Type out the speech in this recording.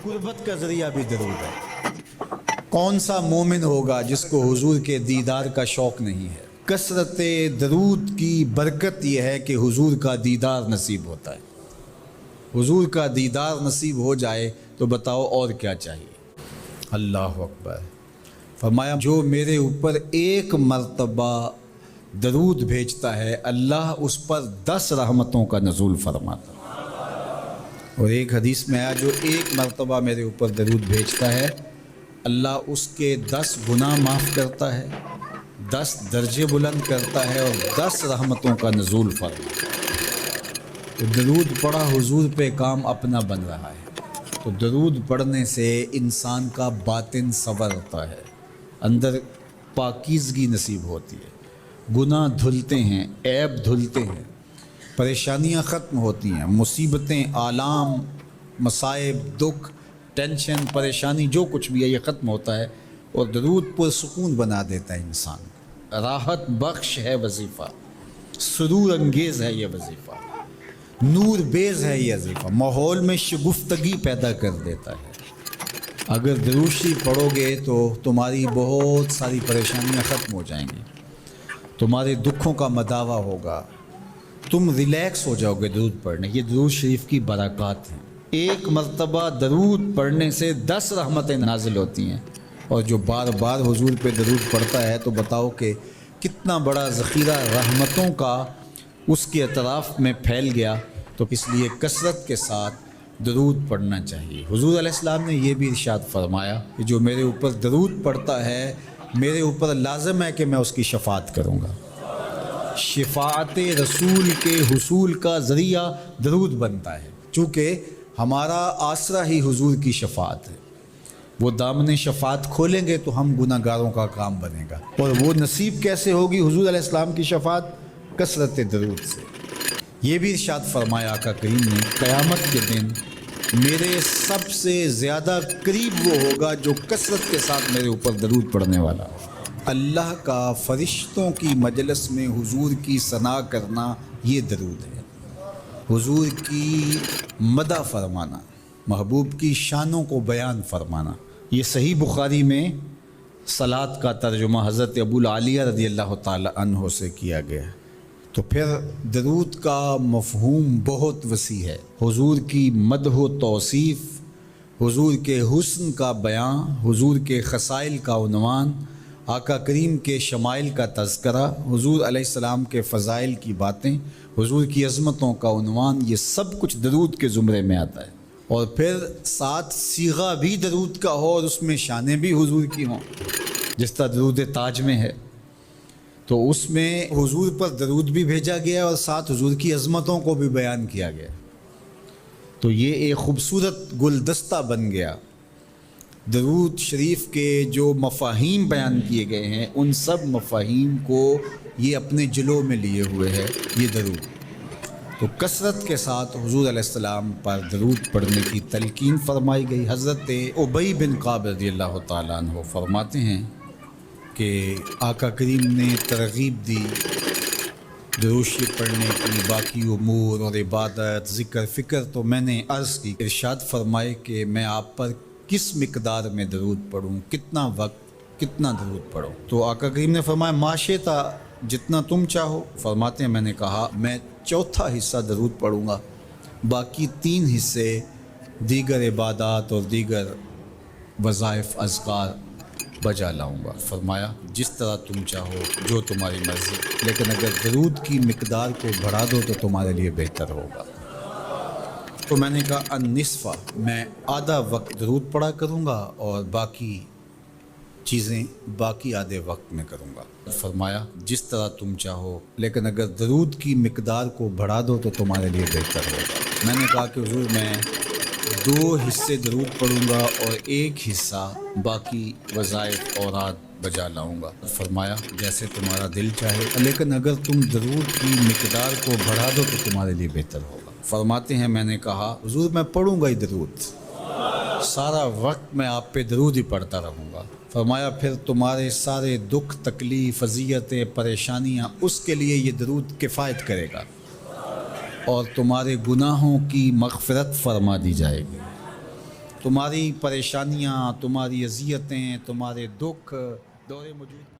قربت کا ذریعہ بھی درود ہے۔ کون سا مومن ہوگا جس کو حضور کے دیدار کا شوق نہیں ہے؟ کثرت درود کی برکت یہ ہے کہ حضور کا دیدار نصیب ہوتا ہے۔ حضور کا دیدار نصیب ہو جائے تو بتاؤ اور کیا چاہیے؟ اللہ اکبر۔ فرمایا جو میرے اوپر ایک مرتبہ درود بھیجتا ہے اللہ اس پر 10 رحمتوں کا نزول فرماتا ہے۔ اور ایک حدیث میں آیا جو ایک مرتبہ میرے اوپر درود بھیجتا ہے اللہ اس کے 10 گناہ معاف کرتا ہے، 10 درجے بلند کرتا ہے اور 10 رحمتوں کا نزول فرماتا ہے۔ تو درود پڑھا حضور پہ کام اپنا بن رہا ہے۔ تو درود پڑھنے سے انسان کا باطن سنورتا ہے، اندر پاکیزگی نصیب ہوتی ہے، گناہ دھلتے ہیں، عیب دھلتے ہیں، پریشانیاں ختم ہوتی ہیں، مصیبتیں، آلام، مصائب، دکھ، ٹینشن، پریشانی جو کچھ بھی ہے یہ ختم ہوتا ہے اور درود پرسکون بنا دیتا ہے انسان۔ راحت بخش ہے وظیفہ، سرور انگیز ہے یہ وظیفہ، نور بیز ہے یہ وظیفہ، ماحول میں شگفتگی پیدا کر دیتا ہے۔ اگر درود شریف پڑھو گے تو تمہاری بہت ساری پریشانیاں ختم ہو جائیں گی، تمہارے دکھوں کا مداوع ہوگا، تم ریلیکس ہو جاؤ گے درود پڑھنے۔ یہ درود شریف کی برکات ہیں۔ ایک مرتبہ درود پڑھنے سے 10 رحمتیں نازل ہوتی ہیں، اور جو بار بار حضور پہ درود پڑھتا ہے تو بتاؤ کہ کتنا بڑا ذخیرہ رحمتوں کا اس کے اطراف میں پھیل گیا۔ تو اس لیے کثرت کے ساتھ درود پڑھنا چاہیے۔ حضور علیہ السلام نے یہ بھی ارشاد فرمایا کہ جو میرے اوپر درود پڑھتا ہے میرے اوپر لازم ہے کہ میں اس کی شفاعت کروں گا۔ شفاعت رسول کے حصول کا ذریعہ درود بنتا ہے، چونکہ ہمارا آسرا ہی حضور کی شفاعت ہے۔ وہ دامن شفاعت کھولیں گے تو ہم گناہ گاروں کا کام بنے گا، اور وہ نصیب کیسے ہوگی حضور علیہ السلام کی شفاعت؟ کثرت درود سے۔ یہ بھی ارشاد فرمایا آقا کریم نے قیامت کے دن میرے سب سے زیادہ قریب وہ ہوگا جو کثرت کے ساتھ میرے اوپر درود پڑھنے والا۔ اللہ کا فرشتوں کی مجلس میں حضور کی ثنا کرنا یہ درود ہے۔ حضور کی مدح فرمانا، محبوب کی شانوں کو بیان فرمانا۔ یہ صحیح بخاری میں صلاۃ کا ترجمہ حضرت ابو العالیہ رضی اللہ تعالی عنہ سے کیا گیا ہے۔ تو پھر درود کا مفہوم بہت وسیع ہے۔ حضور کی مدح و توصیف، حضور کے حسن کا بیان، حضور کے خصائل کا عنوان، آقا کریم کے شمائل کا تذکرہ، حضور علیہ السلام کے فضائل کی باتیں، حضور کی عظمتوں کا عنوان، یہ سب کچھ درود کے زمرے میں آتا ہے۔ اور پھر ساتھ صیغہ بھی درود کا ہو اور اس میں شانیں بھی حضور کی ہوں، جس طرح درود تاج میں ہے، تو اس میں حضور پر درود بھی بھیجا گیا اور ساتھ حضور کی عظمتوں کو بھی بیان کیا گیا۔ تو یہ ایک خوبصورت گلدستہ بن گیا۔ درود شریف کے جو مفاہیم بیان کیے گئے ہیں ان سب مفاہیم کو یہ اپنے جلو میں لیے ہوئے ہے یہ درود۔ تو کثرت کے ساتھ حضور علیہ السلام پر درود پڑھنے کی تلقین فرمائی گئی۔ حضرت ابی بن کعب رضی اللہ تعالیٰ عنہ فرماتے ہیں کہ آقا کریم نے ترغیب دی درود شریف پڑھنے کی، باقی امور اور عبادت، ذکر، فکر۔ تو میں نے عرض کی، ارشاد فرمائے کہ میں آپ پر کس مقدار میں درود پڑھوں، کتنا وقت، کتنا درود پڑھوں؟ تو آقا کریم نے فرمایا ماشیتا، جتنا تم چاہو۔ فرماتے ہیں میں نے کہا میں 4تھا حصہ درود پڑھوں گا، باقی 3 حصے دیگر عبادات اور دیگر وظائف، اذکار بجا لاؤں گا۔ فرمایا جس طرح تم چاہو، جو تمہاری مرضی، لیکن اگر درود کی مقدار کو بڑھا دو تو تمہارے لیے بہتر ہوگا۔ تو میں نے کہا النصف، میں آدھا وقت درود پڑھا کروں گا اور باقی چیزیں باقی آدھے وقت میں کروں گا۔ فرمایا جس طرح تم چاہو، لیکن اگر درود کی مقدار کو بڑھا دو تو تمہارے لیے بہتر ہوگا۔ میں نے کہا کہ حضور میں 2 حصے درود پڑھوں گا اور 1 حصہ باقی وظائف اوراد بجا لاؤں گا۔ فرمایا جیسے تمہارا دل چاہے، لیکن اگر تم درود کی مقدار کو بڑھا دو تو تمہارے لیے بہتر ہوگا۔ فرماتے ہیں میں نے کہا حضور میں پڑھوں گا ہی درود، سارا وقت میں آپ پہ درود ہی پڑھتا رہوں گا۔ فرمایا پھر تمہارے سارے دکھ، تکلیف، اذیتیں، پریشانیاں، اس کے لیے یہ درود کفایت کرے گا اور تمہارے گناہوں کی مغفرت فرما دی جائے گی۔ تمہاری پریشانیاں، تمہاری اذیتیں، تمہارے دکھ دور موجود